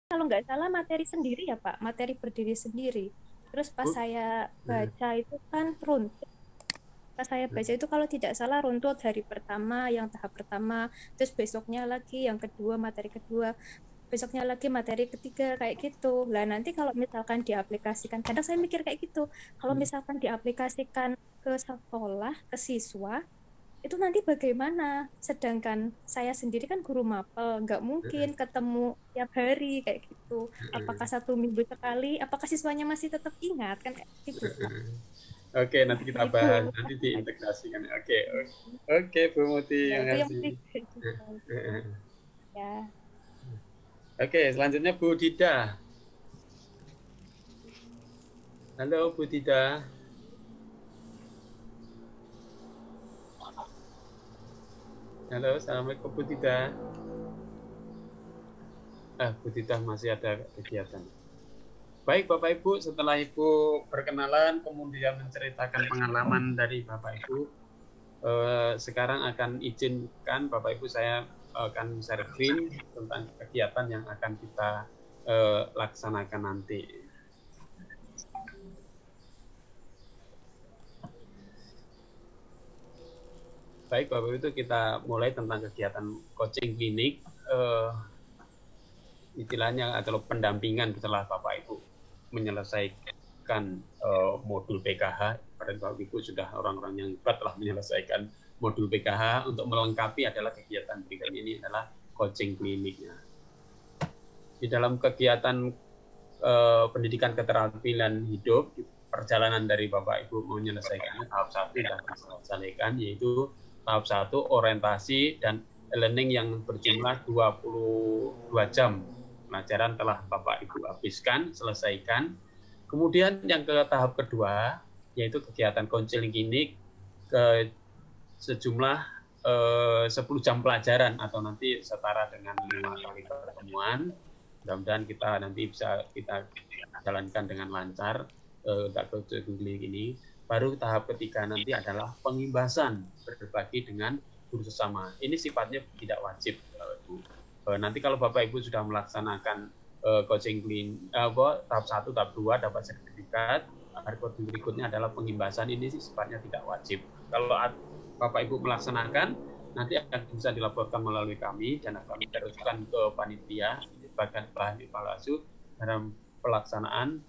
kalau nggak salah materi sendiri ya Pak, materi berdiri sendiri. Terus pas Bu. saya Nah, baca itu kan runtut. Pas saya baca itu kalau tidak salah runtut hari pertama, yang tahap pertama, terus besoknya lagi yang kedua, materi kedua, besoknya lagi materi ketiga kayak gitu. Lah nanti kalau misalkan diaplikasikan, kadang saya mikir kayak gitu. Kalau misalkan diaplikasikan ke sekolah, ke siswa, itu nanti bagaimana? Sedangkan saya sendiri kan guru mapel, nggak mungkin ketemu tiap hari kayak gitu. Apakah 1 minggu sekali? Apakah siswanya masih tetap ingat kan kayak gitu, Pak? Oke, nanti kita Itu bahas, nanti diintegrasikan. Oke, oke, Bu Muti, ya terima itu yang kasih. ketiga juga ya. Oke, selanjutnya Bu Dida. Halo Bu Dida. Halo, Assalamualaikum Bu Dida. Bu Dida masih ada kegiatan. Baik Bapak Ibu, setelah Ibu perkenalan, kemudian menceritakan pengalaman dari Bapak Ibu, sekarang akan izinkan Bapak Ibu saya akan share screen tentang kegiatan yang akan kita laksanakan nanti. Baik Bapak Ibu, itu kita mulai tentang kegiatan coaching klinik, istilahnya adalah pendampingan setelah Bapak Ibu menyelesaikan modul PKH. Pada Bapak Ibu sudah orang-orang yang hebat telah menyelesaikan modul PKH. Untuk melengkapi adalah kegiatan berikutnya ini adalah coaching kliniknya. Di dalam kegiatan pendidikan keterampilan hidup, perjalanan dari Bapak Ibu menyelesaikannya tahap 1 sudah diselesaikan, yaitu tahap 1 orientasi dan learning yang berjumlah 22 jam. Pelajaran telah Bapak Ibu habiskan, selesaikan. Kemudian yang ke tahap kedua, yaitu kegiatan konseling klinik ke sejumlah 10 jam pelajaran atau nanti setara dengan 5 kali pertemuan. Mudah-mudahan kita nanti bisa kita jalankan dengan lancar untuk coaching klinik ini. Baru tahap ketiga nanti adalah pengimbasan, berbagi dengan guru sesama. Ini sifatnya tidak wajib, Bu. Nanti kalau Bapak Ibu sudah melaksanakan coaching klinik tahap 1, tahap 2 dapat sertifikat, berikutnya adalah pengimbasan. Ini sifatnya tidak wajib. Kalau Bapak Ibu melaksanakan, nanti akan bisa dilaporkan melalui kami dan akan diteruskan ke panitia sebagai bahan evaluasi dalam pelaksanaan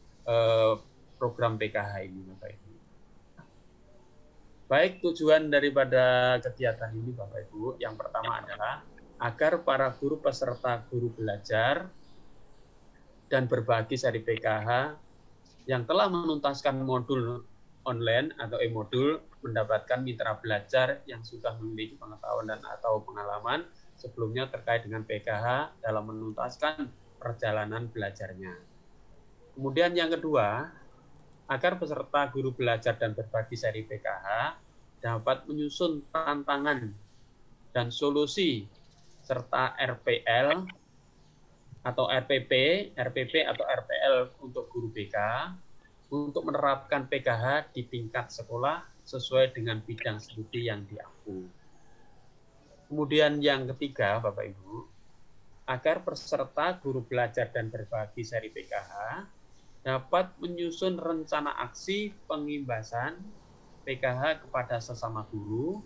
program PKH ini, Bapak Ibu. Baik, tujuan daripada kegiatan ini, Bapak Ibu, yang pertama adalah agar para guru peserta guru belajar dan berbagi seri PKH yang telah menuntaskan modul online atau e-modul mendapatkan mitra belajar yang sudah memiliki pengetahuan dan atau pengalaman sebelumnya terkait dengan PKH dalam menuntaskan perjalanan belajarnya. Kemudian yang kedua, agar peserta guru belajar dan berbagi seri PKH dapat menyusun tantangan dan solusi serta RPL atau RPP atau RPL untuk guru BK untuk menerapkan PKH di tingkat sekolah sesuai dengan bidang studi yang diampu. Kemudian yang ketiga, Bapak Ibu, agar peserta guru belajar dan berbagi seri PKH dapat menyusun rencana aksi pengimbasan PKH kepada sesama guru,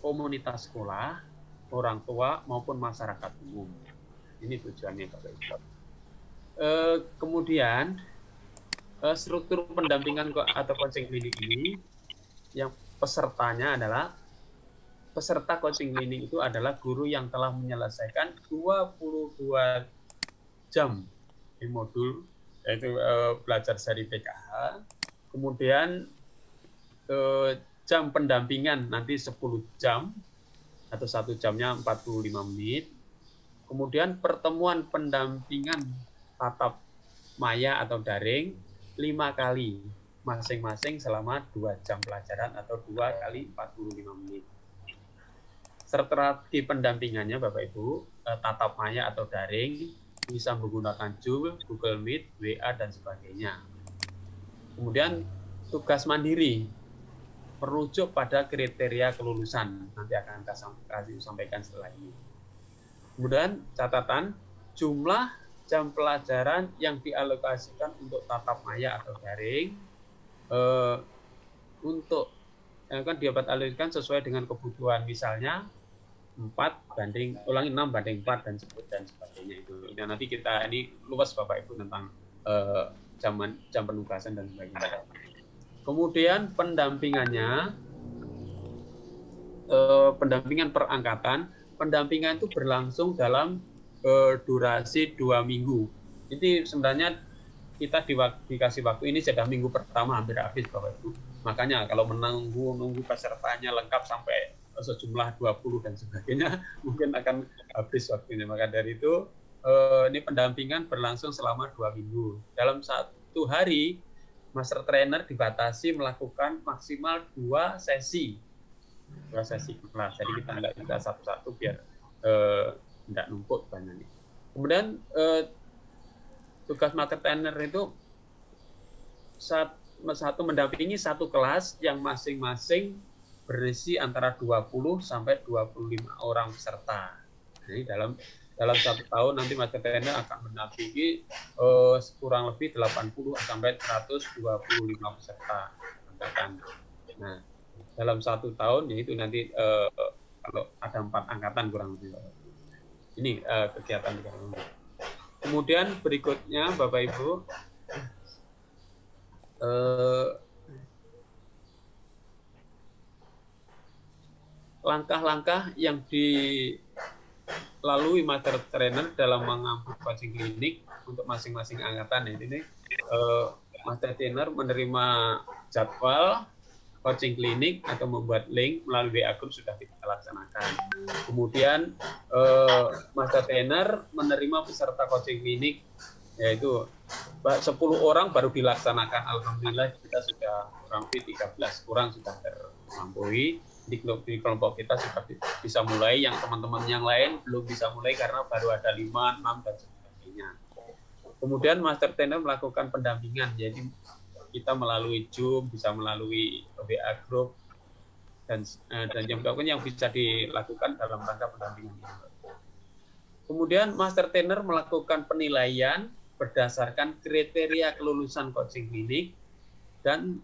komunitas sekolah, orang tua maupun masyarakat umum. Ini tujuannya, Bapak Ibu. Kemudian struktur pendampingan atau coaching klinik ini, yang pesertanya adalah peserta coaching klinik itu adalah guru yang telah menyelesaikan 22 jam di modul, yaitu belajar seri PKH. Kemudian jam pendampingan nanti 10 jam atau 1 jamnya 45 menit. Kemudian pertemuan pendampingan tatap maya atau daring 5 kali masing-masing selama 2 jam pelajaran atau 2 kali 45 menit. Strategi pendampingannya Bapak Ibu, tatap maya atau daring bisa menggunakan Zoom, Google Meet, WA dan sebagainya. Kemudian tugas mandiri merujuk pada kriteria kelulusan, nanti akan saya sampaikan setelah ini. Kemudian catatan, jumlah jam pelajaran yang dialokasikan untuk tatap maya atau daring untuk kan dapat alokasikan sesuai dengan kebutuhan, misalnya 6 banding 4 dan sebagainya itu. Dan nanti kita ini luas Bapak Ibu tentang jam penugasan dan sebagainya. Kemudian pendampingannya, pendampingan per angkatan, pendampingan itu berlangsung dalam durasi 2 minggu. Ini sebenarnya kita dikasih waktu ini sudah minggu pertama hampir habis Bapak Ibu. Makanya kalau menunggu pesertanya lengkap sampai sejumlah 20 dan sebagainya mungkin akan habis waktunya. Maka dari itu ini pendampingan berlangsung selama 2 minggu. Dalam 1 hari master trainer dibatasi melakukan maksimal 2 sesi kelas. Jadi kita tidak bisa satu-satu biar tidak numpuk banyak. Kemudian tugas master trainer itu mendampingi 1 kelas yang masing-masing berisi antara 20 sampai 25 orang peserta. Jadi dalam 1 tahun nanti master trainer akan mendampingi kurang lebih 80 sampai 125 peserta angkatan. Nah, dalam 1 tahun yaitu nanti kalau ada 4 angkatan kurang lebih. Ini kegiatan. Kemudian berikutnya Bapak Ibu, langkah-langkah yang dilalui master trainer dalam mengambil coaching klinik untuk masing-masing angkatan. Ini master trainer menerima jadwal coaching klinik atau membuat link melalui WA group sudah kita laksanakan. Kemudian master trainer menerima peserta coaching klinik, yaitu 10 orang baru dilaksanakan. Alhamdulillah kita sudah kurang lebih 13 orang sudah terlampaui. Di kelompok kita sudah bisa mulai, yang teman-teman yang lain belum bisa mulai karena baru ada 5, 6 dan sebagainya. Kemudian master trainer melakukan pendampingan, jadi kita melalui Zoom, bisa melalui WA group dan yang bisa dilakukan dalam rangka pendampingan. Kemudian master trainer melakukan penilaian berdasarkan kriteria kelulusan coaching klinik dan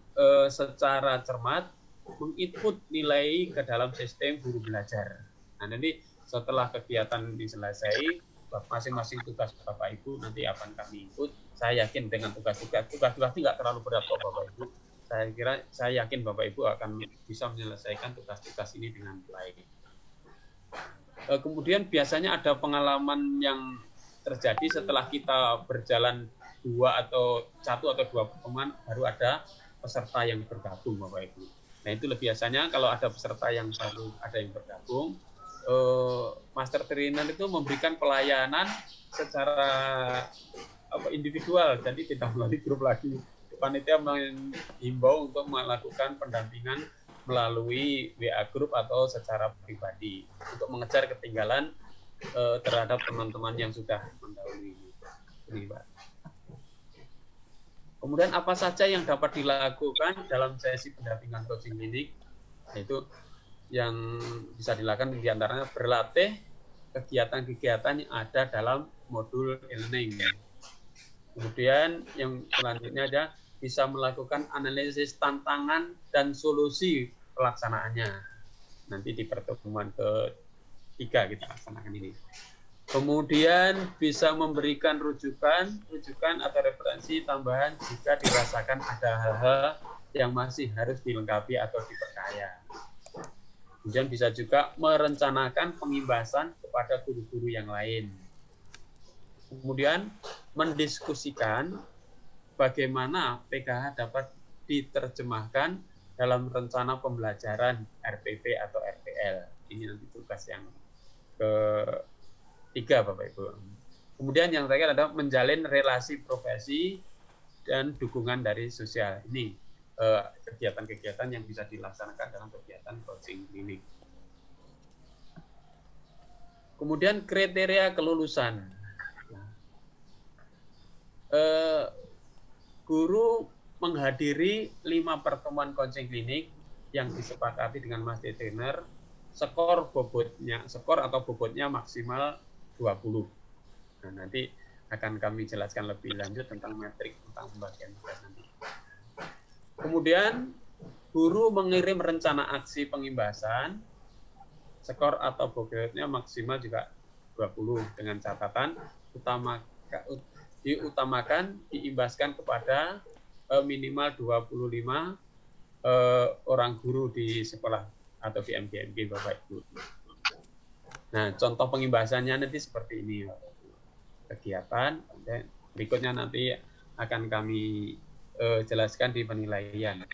secara cermat menginput nilai ke dalam sistem guru belajar. Nah, nanti setelah kegiatan diselesai, masing-masing tugas Bapak Ibu nanti akan kami input. Saya yakin dengan tugas-tugas tidak terlalu berat kok Bapak Ibu. Saya yakin Bapak Ibu akan bisa menyelesaikan tugas-tugas ini dengan baik. Kemudian biasanya ada pengalaman yang terjadi setelah kita berjalan 1 atau 2 pertemuan, baru ada peserta yang bergabung Bapak Ibu. Nah, itu biasanya kalau ada peserta yang baru ada yang bergabung, master trainer itu memberikan pelayanan secara individual, jadi tidak melalui grup lagi. Panitia menghimbau untuk melakukan pendampingan melalui WA group atau secara pribadi untuk mengejar ketinggalan terhadap teman-teman yang sudah mendahului ini, Pak. Kemudian apa saja yang dapat dilakukan dalam sesi pendampingan coaching klinik? Yaitu yang bisa dilakukan diantaranya berlatih kegiatan-kegiatan yang ada dalam modul e-learning. Kemudian yang selanjutnya ada bisa melakukan analisis tantangan dan solusi pelaksanaannya. Nanti di pertemuan ketiga kita laksanakan ini. Kemudian bisa memberikan rujukan atau referensi tambahan jika dirasakan ada hal-hal yang masih harus dilengkapi atau diperkaya. Kemudian bisa juga merencanakan pengimbasan kepada guru-guru yang lain. Kemudian mendiskusikan bagaimana PKH dapat diterjemahkan dalam rencana pembelajaran RPP atau RPL. Ini nanti tugas yang ketiga, Bapak Ibu. Kemudian yang terakhir adalah menjalin relasi profesi dan dukungan dari sosial. Ini kegiatan-kegiatan yang bisa dilaksanakan dalam kegiatan coaching klinik. Kemudian kriteria kelulusan. Guru menghadiri 5 pertemuan coaching klinik yang disepakati dengan master trainer, skor atau bobotnya maksimal 20. Nah, nanti akan kami jelaskan lebih lanjut tentang metrik, tentang pembagian tugas nanti. Kemudian guru mengirim rencana aksi pengimbasan, skor atau bobotnya maksimal juga 20 dengan catatan diutamakan diimbaskan kepada minimal 25 orang guru di sekolah atau di MGMG Bapak Ibu. Nah, contoh pengimbasannya nanti seperti ini. Kegiatan, berikutnya nanti akan kami jelaskan di penilaian.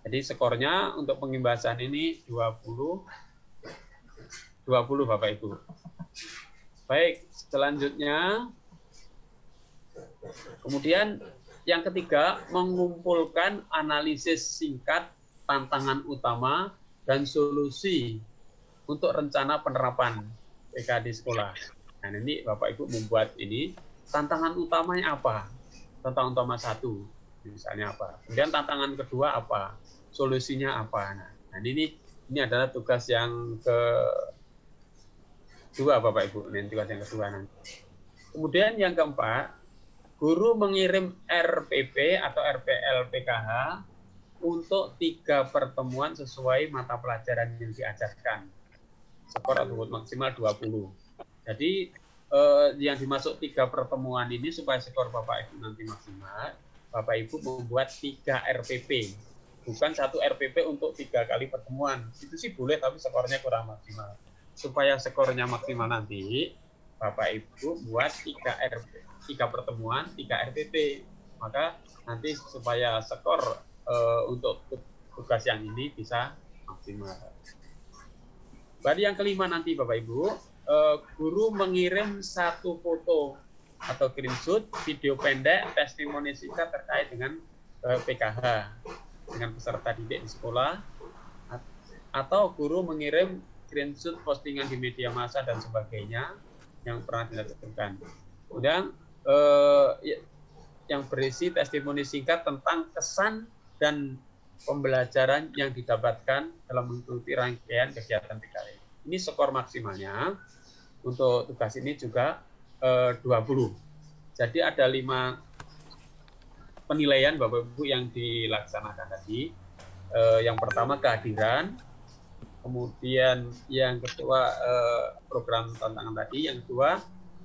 Jadi skornya untuk pengimbasan ini 20 Bapak Ibu. Baik, selanjutnya kemudian yang ketiga, mengumpulkan analisis singkat tantangan utama dan solusi untuk rencana penerapan PK di sekolah. Nah, ini Bapak Ibu membuat ini, tantangan utamanya apa? Tantangan utama 1, misalnya apa? Kemudian tantangan kedua apa? Solusinya apa? Nah, ini adalah tugas yang kedua Bapak Ibu, ini tugas yang kedua nanti. Kemudian yang keempat, guru mengirim RPP atau RPL PKH untuk 3 pertemuan sesuai mata pelajaran yang diajarkan. Skor atau maksimal 20. Jadi yang dimasuk 3 pertemuan ini supaya skor Bapak Ibu nanti maksimal, Bapak Ibu membuat 3 RPP. Bukan 1 RPP untuk 3 kali pertemuan. Itu sih boleh, tapi skornya kurang maksimal. Supaya skornya maksimal nanti, Bapak Ibu buat 3 pertemuan, 3 RPP. Maka nanti supaya skor untuk tugas yang ini bisa maksimal. Baru yang kelima nanti Bapak Ibu, guru mengirim 1 foto atau screenshot video pendek testimoni singkat terkait dengan PKH dengan peserta didik di sekolah, atau guru mengirim screenshot postingan di media massa dan sebagainya yang pernah dilakukan. Kemudian yang berisi testimoni singkat tentang kesan dan pembelajaran yang didapatkan dalam mengikuti rangkaian kegiatan PKH. Ini skor maksimalnya untuk tugas ini juga 20. Jadi ada 5 penilaian Bapak Ibu yang dilaksanakan tadi. Yang pertama kehadiran, kemudian yang kedua program tantangan tadi, yang kedua,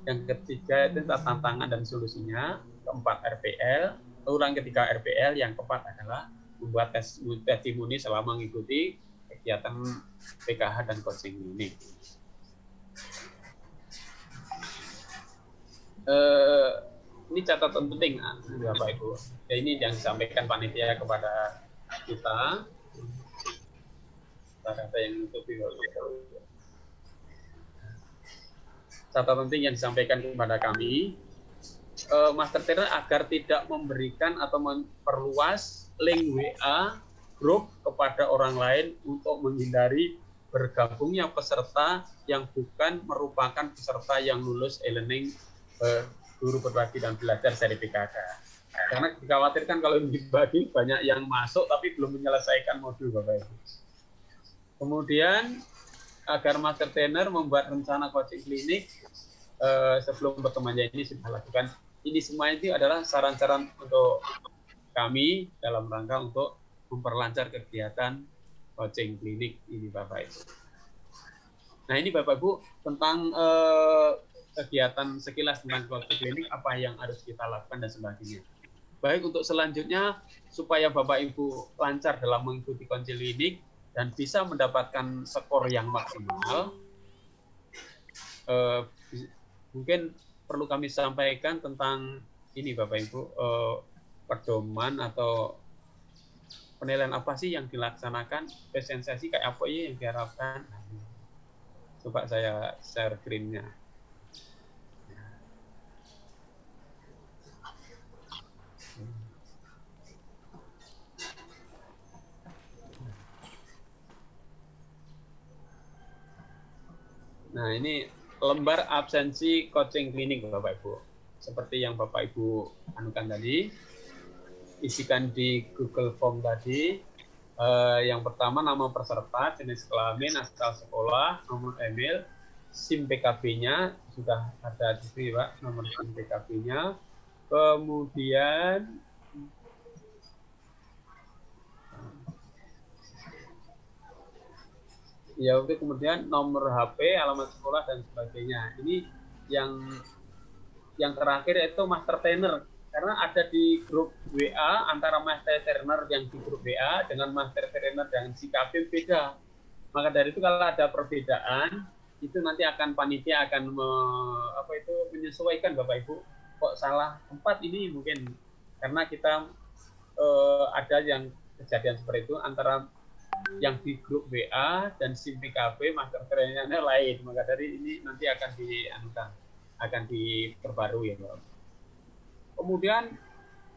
yang ketiga itu tantangan dan solusinya, keempat RPL, ulang ketiga RPL, yang keempat adalah membuat testimoni selama mengikuti kegiatan PKH dan coaching ini. Ini catatan penting Bapak Ibu. Ya, ini yang disampaikan panitia kepada kita. Kata yang menutupi. Catatan penting yang disampaikan kepada kami, Master Trainer agar tidak memberikan atau memperluas link WA grup kepada orang lain untuk menghindari bergabungnya peserta yang bukan merupakan peserta yang lulus e-learning guru berbagi dan belajar sertifikat. Karena dikhawatirkan kalau dibagi banyak yang masuk tapi belum menyelesaikan modul Bapak Ibu. Kemudian agar Master Trainer membuat rencana coaching klinik sebelum pertemuannya ini sudah lakukan. Ini semua itu adalah saran-saran untuk kami dalam rangka untuk memperlancar kegiatan coaching klinik ini Bapak Ibu. Nah ini Bapak Ibu tentang kegiatan sekilas tentang coaching klinik, apa yang harus kita lakukan dan sebagainya. Baik, untuk selanjutnya supaya Bapak Ibu lancar dalam mengikuti coaching klinik dan bisa mendapatkan skor yang maksimal, mungkin perlu kami sampaikan tentang ini Bapak Ibu, pedoman atau penilaian apa sih yang dilaksanakan, presensi kayak apa yang diharapkan. Coba saya share screen-nya. Nah, ini lembar absensi coaching klinik Bapak Ibu. Seperti yang Bapak Ibu anukan tadi, isikan di Google Form tadi. Yang pertama nama peserta, jenis kelamin, asal sekolah, nomor email, SIM PKB-nya sudah ada di sini, Pak, nomor SIM PKB-nya. Kemudian ya oke, kemudian nomor HP, alamat sekolah dan sebagainya. Ini yang terakhir itu master trainer, karena ada di grup WA antara master trainer yang di grup WA dengan master trainer yang si KB beda. Maka dari itu kalau ada perbedaan itu nanti akan panitia akan menyesuaikan Bapak Ibu. Kok salah tempat ini mungkin karena kita ada yang kejadian seperti itu antara yang di grup WA dan SIM PKB master trainernya lain. Maka dari ini nanti akan diperbarui ya Bapak. Kemudian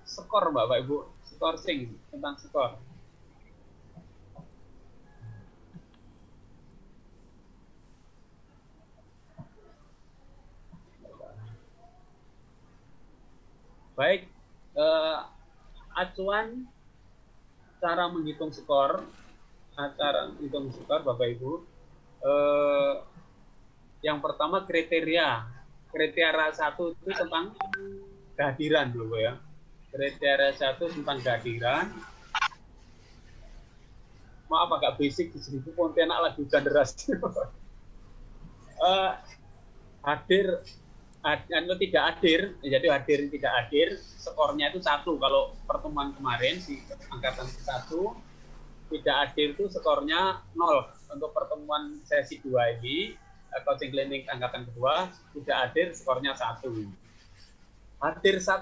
skor Bapak Ibu, skorsing tentang skor. Baik, acuan cara menghitung skor, Bapak Ibu. Yang pertama kriteria 1 itu tentang kehadiran dulu ya. Kriteria 1 tentang kehadiran. Maaf agak basic di sini, Pontianak lagi hujan deras. Hadir atau tidak hadir, jadi hadir tidak hadir, skornya itu 1. Kalau pertemuan kemarin di angkatan 1 tidak hadir itu skornya 0. Untuk pertemuan sesi 2 ini coaching clinic angkatan kedua tidak hadir skornya 1. Hadir 1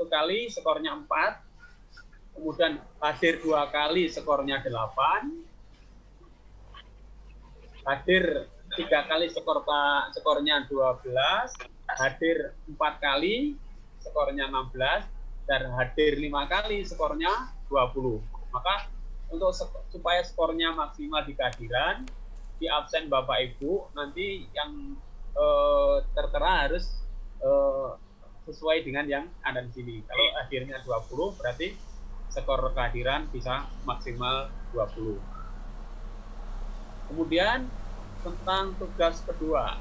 kali skornya 4. Kemudian hadir 2 kali skornya 8. Hadir 3 kali skornya 12, hadir 4 kali skornya 16, dan hadir 5 kali skornya 20. Maka untuk supaya skornya maksimal di kehadiran, di absen Bapak Ibu nanti yang tertera harus sesuai dengan yang ada di sini. Kalau hadirnya 20 berarti skor kehadiran bisa maksimal 20. Kemudian tentang tugas kedua.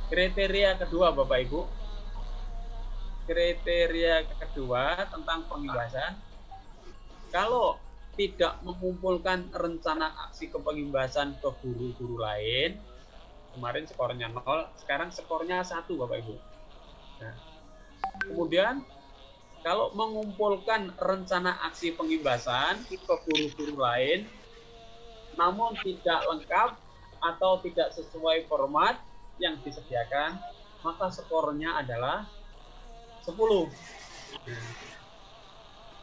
Kriteria kedua Bapak Ibu. Kriteria kedua tentang pengimbasan. Kalau tidak mengumpulkan rencana aksi kepengimbasan ke guru-guru lain, kemarin skornya 0, sekarang skornya 1 Bapak Ibu. Nah, kemudian kalau mengumpulkan rencana aksi pengimbasan ke guru-guru lain, namun tidak lengkap atau tidak sesuai format yang disediakan, maka skornya adalah 10.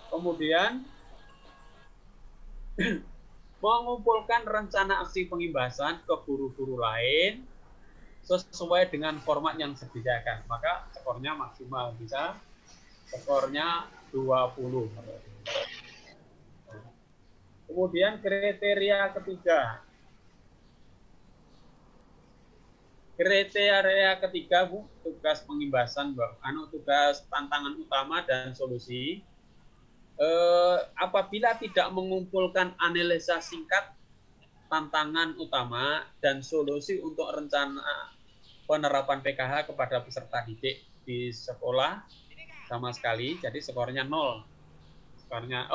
Kemudian mengumpulkan rencana aksi pengimbasan ke guru-guru lain sesuai dengan format yang disediakan, maka skornya maksimal bisa skornya 20. Kemudian kriteria ketiga. Kriteria ketiga Bu, tugas pengimbasan, tugas tantangan utama dan solusi. Apabila tidak mengumpulkan analisa singkat tantangan utama dan solusi untuk rencana penerapan PKH kepada peserta didik di sekolah sama sekali, jadi skornya 0. Skornya 1.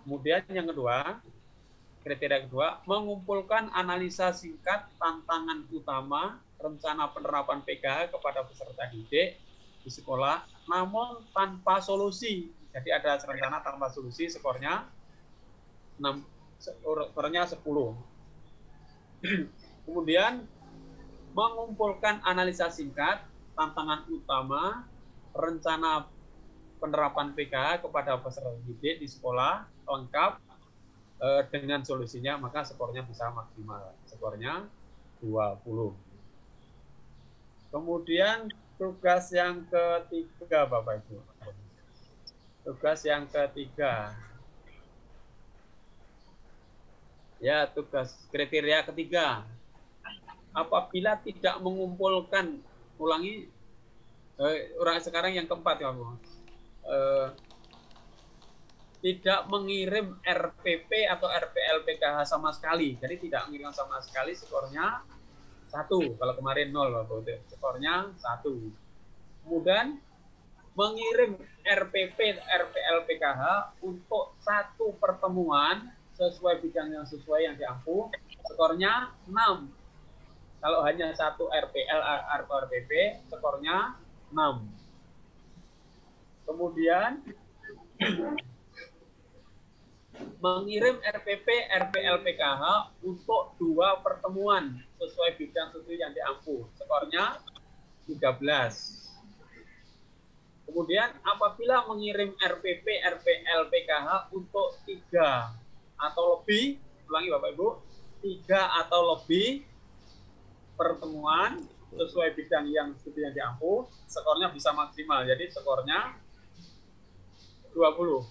Kemudian yang kedua, kriteria kedua, mengumpulkan analisa singkat tantangan utama rencana penerapan PKH kepada peserta didik di sekolah, namun tanpa solusi. Jadi ada rencana tanpa solusi, skornya 10. Kemudian mengumpulkan analisa singkat tantangan utama rencana penerapan PKH kepada peserta didik di sekolah lengkap dengan solusinya, maka skornya bisa maksimal, skornya 20. Kemudian tugas yang ketiga Bapak Ibu. Tugas yang ketiga. Ya, tugas kriteria ketiga. Apabila tidak mengumpulkan, orang sekarang yang keempat ya Bu. tidak mengirim RPP atau RPL PKH sama sekali. Jadi tidak mengirim sama sekali, skornya 1. Kalau kemarin 0, skornya 1. Kemudian mengirim RPP, RPL PKH untuk 1 pertemuan sesuai bidang yang sesuai yang diampu, skornya 6. Kalau hanya 1 RPL atau RPP, skornya 6. Kemudian mengirim RPP, RPL PKH untuk 2 pertemuan sesuai bidang studi yang diampu, skornya 13. Kemudian apabila mengirim RPP, RPL PKH untuk 3 atau lebih, ulangi Bapak Ibu, 3 atau lebih pertemuan sesuai bidang yang studi yang diampu, skornya bisa maksimal. Jadi skornya 20.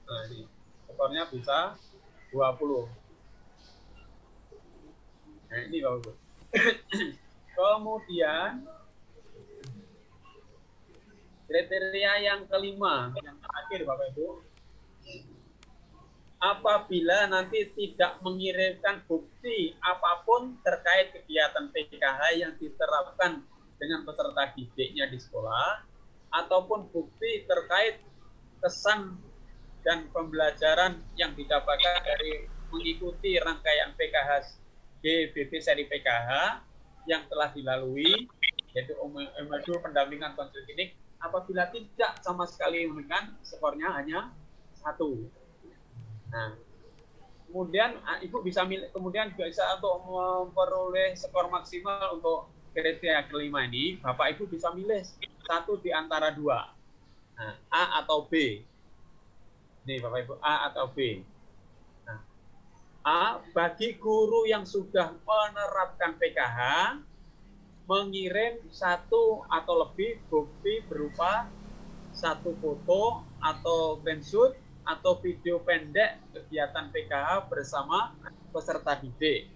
Nah, ini skornya bisa 20. Nah, ini Bapak Ibu. Kemudian kriteria yang kelima, yang terakhir Bapak Ibu, apabila nanti tidak mengirimkan bukti apapun terkait kegiatan PKH yang diterapkan dengan peserta didiknya di sekolah, ataupun bukti terkait kesan dan pembelajaran yang didapatkan dari mengikuti rangkaian PKH GBB seri PKH yang telah dilalui, yaitu modul pendampingan konseling klinik, apabila tidak sama sekali menunjukkan, skornya hanya 1. Nah, kemudian Ibu bisa milih, kemudian bisa untuk memperoleh skor maksimal untuk kriteria kelima ini, Bapak Ibu bisa milih 1 di antara 2. Nah, A atau B. Nih Bapak Ibu, A atau B. Nah, A, bagi guru yang sudah menerapkan PKH, mengirim 1 atau lebih bukti berupa 1 foto atau screenshot atau video pendek kegiatan PKH bersama peserta didik,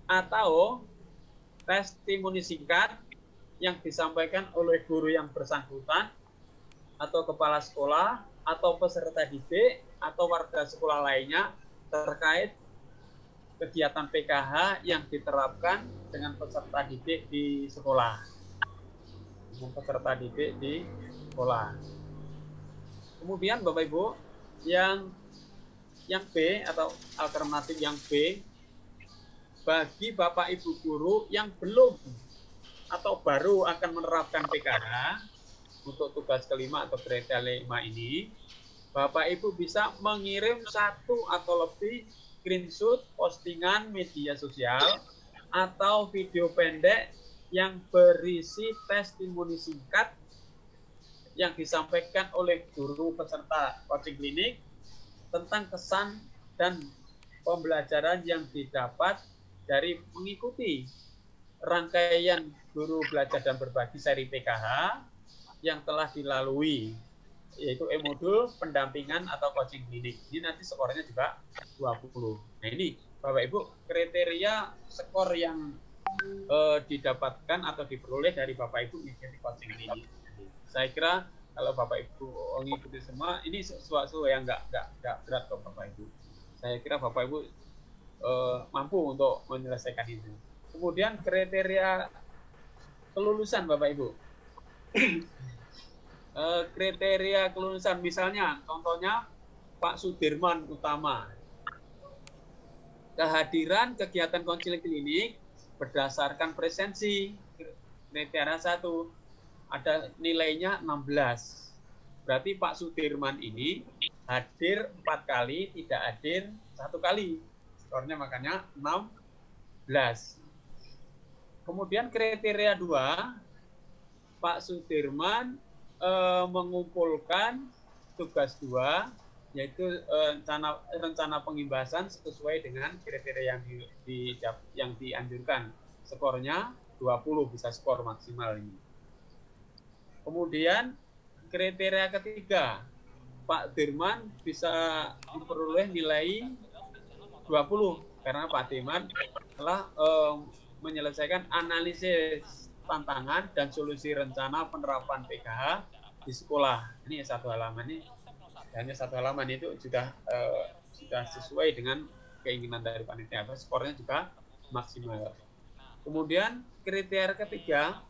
atau testimoni singkat yang disampaikan oleh guru yang bersangkutan atau kepala sekolah atau peserta didik atau warga sekolah lainnya terkait kegiatan PKH yang diterapkan dengan peserta didik di sekolah. Dengan peserta didik di sekolah. Kemudian Bapak Ibu, yang B atau alternatif yang B, bagi Bapak Ibu guru yang belum atau baru akan menerapkan PKH untuk tugas kelima atau kriteria 5 ini, Bapak Ibu bisa mengirim 1 atau lebih screenshot postingan media sosial atau video pendek yang berisi testimoni singkat yang disampaikan oleh guru peserta coaching klinik tentang kesan dan pembelajaran yang didapat dari mengikuti rangkaian guru belajar dan berbagi seri PKH yang telah dilalui, yaitu modul pendampingan atau coaching klinik. Ini nanti skornya juga 20. Nah, ini Bapak Ibu kriteria skor yang didapatkan atau diperoleh dari Bapak Ibu mengikuti coaching klinik. Saya kira kalau Bapak Ibu mengikuti semua, ini sesuatu yang nggak berat kok Bapak Ibu. Saya kira Bapak Ibu mampu untuk menyelesaikan itu. Kemudian kriteria kelulusan Bapak Ibu. Kriteria kelulusan, misalnya contohnya Pak Sudirman Utama, kehadiran kegiatan konseling klinik berdasarkan presensi, kriteria 1 ada nilainya 16. Berarti Pak Sudirman ini hadir 4 kali, tidak hadir 1 kali. Skornya makanya 16. Kemudian kriteria 2, Pak Sudirman mengumpulkan tugas 2, yaitu rencana pengimbasan sesuai dengan kriteria yang dianjurkan. Skornya 20, bisa skor maksimal ini. Kemudian kriteria ketiga, Pak Dirman bisa memperoleh nilai 20 karena Pak Dirman telah menyelesaikan analisis tantangan dan solusi rencana penerapan PKH di sekolah. Ini 1 halaman ini hanya 1 halaman itu sudah sesuai dengan keinginan dari panitia. Skornya juga maksimal. Kemudian kriteria ketiga,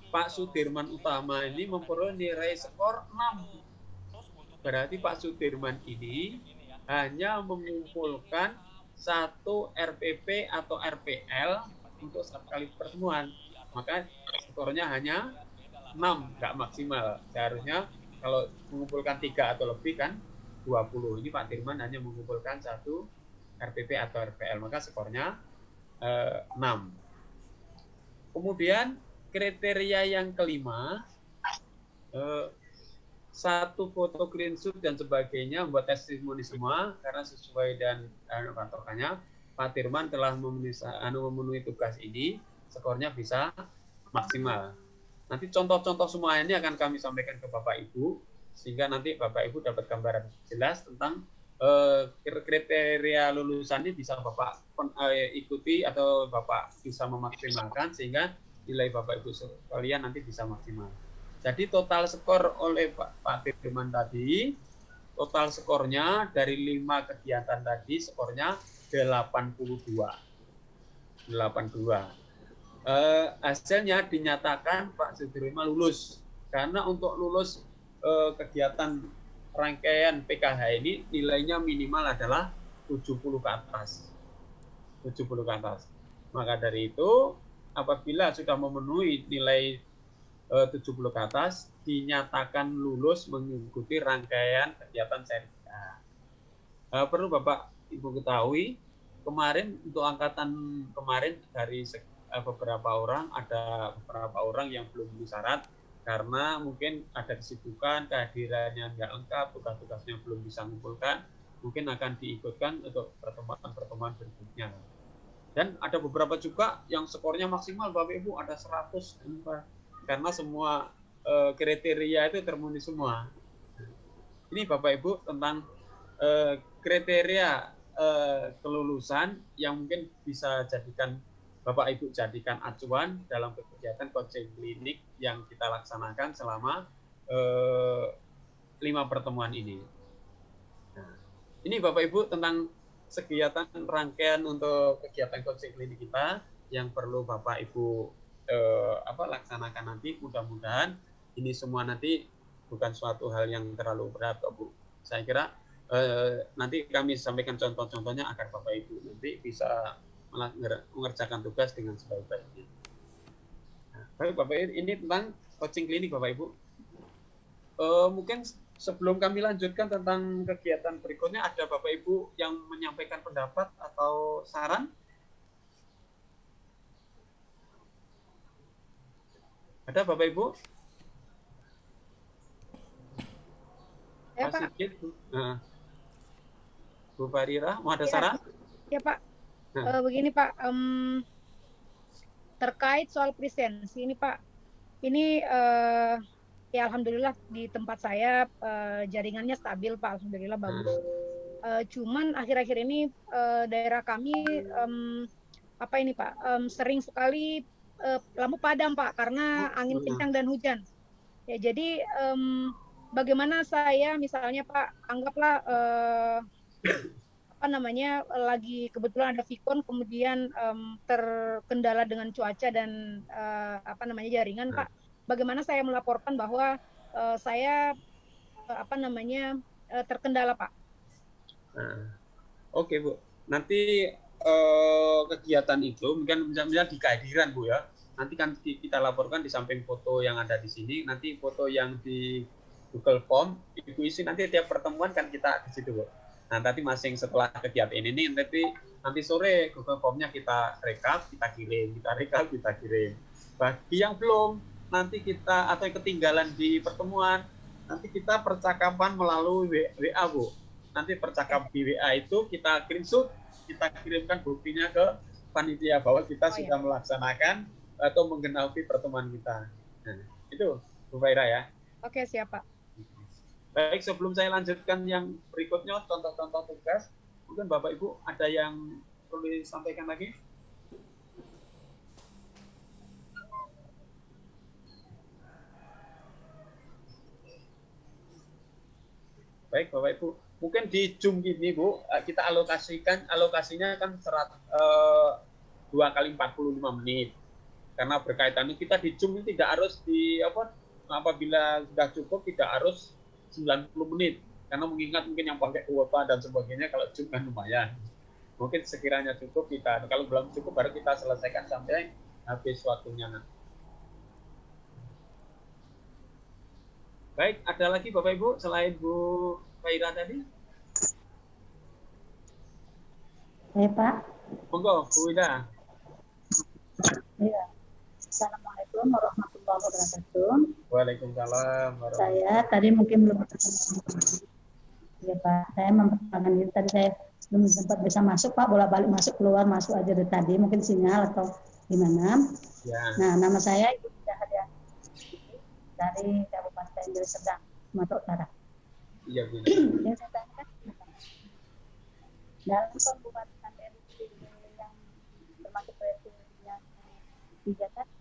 Pak Sudirman Utama ini memperoleh nilai skor 6. Berarti Pak Sudirman ini hanya mengumpulkan 1 RPP atau RPL untuk 1 kali pertemuan. Maka skornya hanya 6, nggak maksimal. Seharusnya kalau mengumpulkan 3 atau lebih kan 20. Ini Pak Dirman hanya mengumpulkan 1 RPP atau RPL, maka skornya 6. Kemudian kriteria yang kelima, 1 foto screenshot dan sebagainya, membuat testimoni semua karena sesuai dan patokannya Pak Dirman telah memenuhi tugas ini, skornya bisa maksimal. Nanti contoh-contoh semua ini akan kami sampaikan ke Bapak Ibu, sehingga nanti Bapak Ibu dapat gambaran jelas tentang kriteria lulusan ini bisa Bapak ikuti atau Bapak bisa memaksimalkan sehingga nilai Bapak Ibu sekalian nanti bisa maksimal. Jadi total skor oleh Pak Dirman tadi, total skornya dari 5 kegiatan tadi skornya 82. Hasilnya dinyatakan Pak Sudirman lulus. Karena untuk lulus kegiatan rangkaian PKH ini nilainya minimal adalah 70 ke atas. 70 ke atas. Maka dari itu apabila sudah memenuhi nilai 70 ke atas dinyatakan lulus mengikuti rangkaian kegiatan seri A. Perlu Bapak Ibu ketahui, kemarin untuk angkatan kemarin dari beberapa orang, ada beberapa orang yang belum memenuhi syarat karena mungkin ada kesibukan, kehadirannya nggak lengkap, tugas-tugasnya belum bisa mengumpulkan, mungkin akan diikutkan untuk pertemuan-pertemuan berikutnya. Dan ada beberapa juga yang skornya maksimal, Bapak Ibu, ada 100, karena semua kriteria itu termenuhi semua. Ini Bapak Ibu tentang kriteria kelulusan yang mungkin bisa Bapak Ibu jadikan acuan dalam kegiatan coaching klinik yang kita laksanakan selama 5 pertemuan ini. Nah, ini Bapak Ibu tentang kegiatan rangkaian untuk kegiatan coaching klinik kita yang perlu Bapak Ibu laksanakan nanti. Mudah-mudahan ini semua nanti bukan suatu hal yang terlalu berat, Bu. Saya kira nanti kami sampaikan contoh-contohnya agar Bapak Ibu nanti bisa mengerjakan tugas dengan sebaik-baiknya. Nah, baik Bapak Ibu, ini tentang coaching klinik Bapak Ibu. Mungkin sebelum kami lanjutkan tentang kegiatan berikutnya, ada Bapak Ibu yang menyampaikan pendapat atau saran? Ada Bapak Ibu? Ya Pak. Bu Farira, mau ada saran? Ya Pak. Begini Pak, terkait soal presensi ini Pak, ini ya alhamdulillah di tempat saya jaringannya stabil Pak, alhamdulillah bagus. Cuman akhir-akhir ini daerah kami ini Pak, sering sekali lampu padam Pak karena angin kencang dan hujan. Ya jadi bagaimana saya misalnya Pak, anggaplah lagi kebetulan ada Vicon kemudian terkendala dengan cuaca dan jaringan Pak, bagaimana saya melaporkan bahwa saya terkendala Pak? Oke Bu, nanti kegiatan itu mungkin misalnya di kehadiran Bu ya, nanti kan kita laporkan di samping foto yang ada di sini, nanti foto yang di Google Form Ibu isi nanti tiap pertemuan kan kita di situ Bu. Nah, nanti setelah kegiatan ini nanti sore Google Form-nya kita rekap, kita kirim. Bagi yang belum, nanti kita atau yang ketinggalan di pertemuan, nanti kita percakapan melalui WA, Bu. Nanti percakapan di WA itu kita screenshot, kita kirimkan buktinya ke panitia bahwa kita sudah melaksanakan atau menggenapi pertemuan kita. Nah, itu Bu Faira ya. Oke, siap Pak. Baik, sebelum saya lanjutkan yang berikutnya, contoh-contoh tugas, mungkin Bapak Ibu ada yang perlu disampaikan lagi? Baik Bapak Ibu, mungkin di Zoom gini Bu, kita alokasinya kan 2 kali 45 menit. Karena berkaitan ini kita di Zoom ini tidak harus apabila sudah cukup tidak harus 90 menit. Karena mengingat mungkin yang pakai kuota dan sebagainya, kalau Zoom kan lumayan. Mungkin sekiranya cukup kita, kalau belum cukup baru kita selesaikan sampai habis waktunya nanti. Baik, ada lagi Bapak Ibu selain Bu Faira tadi? Ya Pak. Monggo, Bu Ida. Iya. Assalamualaikum warahmatullahi wabarakatuh. Waalaikumsalam. Saya tadi mungkin belum ya Pak. Saya mempertanyakan ini tadi saya belum sempat bisa masuk Pak. Bolak-balik masuk keluar masuk aja dari tadi. Mungkin sinyal atau gimana? Ya. Nah, nama saya Ibu Cahaya dari Kabupaten Deli Serdang, Sumatera Utara. Iya, Bu. Yang saya tanyakan, dalam pembuatan RUU yang termasuk RUU-nya 3 tadi,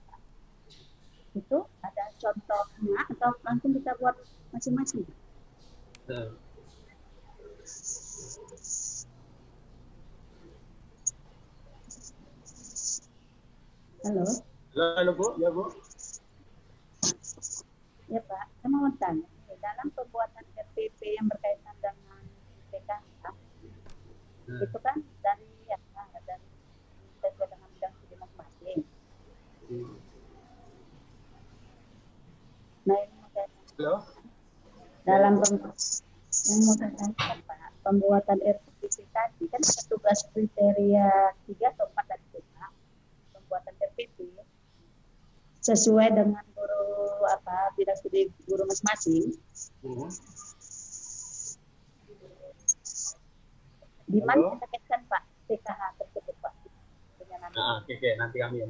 itu ada contohnya atau langsung kita buat masing-masing? Halo. Halo Bu, ya Bu. Ya Pak, saya mau tanya, dalam pembuatan RPP yang berkaitan dengan PKH, itu kan dari sesuai dengan bidang studi masing-masing. Nah ini mau saya tanya, Halo. dalam yang mau saya tanyakan Pak, pembuatan RPP tadi kan ada tugas kriteria 3 atau 4 tadi Pak, pembuatan RPP sesuai dengan guru bidang studi guru masing-masing. Di mana kita kaitkan Pak PKH tersebut Pak? Oke, nanti kami.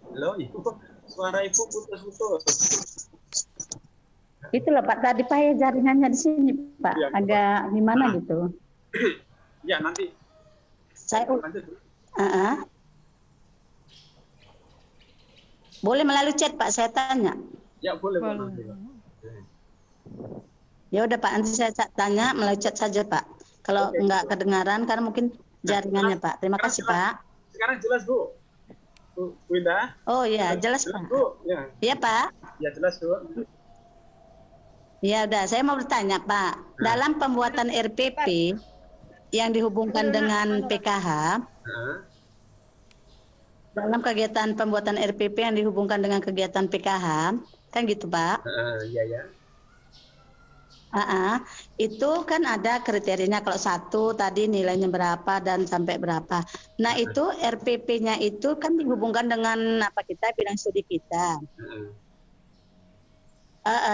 Halo, Ibu. Suara Ibu putus-putus. Itulah Pak, tadi Pak ya jaringannya di sini Pak, Ya, agak gimana gitu. Ya, nanti Saya lanjut. boleh melalui chat Pak, saya tanya. Ya, boleh. Nanti, Pak. Ya udah Pak, nanti saya tanya melalui chat saja Pak. Kalau enggak kedengaran karena mungkin jaringannya Pak. Terima kasih Pak. Sekarang jelas Bu. Bu Indah. Oh iya, jelas Pak. Bu, ya. Iya Pak. Ya, jelas Bu. Ya udah, saya mau bertanya Pak. Dalam pembuatan RPP yang dihubungkan dengan PKH, dalam kegiatan pembuatan RPP yang dihubungkan dengan kegiatan PKH, kan gitu Pak? Iya. Itu kan ada kriterianya, kalau 1 tadi nilainya berapa dan sampai berapa. Nah itu RPP-nya itu kan dihubungkan dengan bidang studi kita.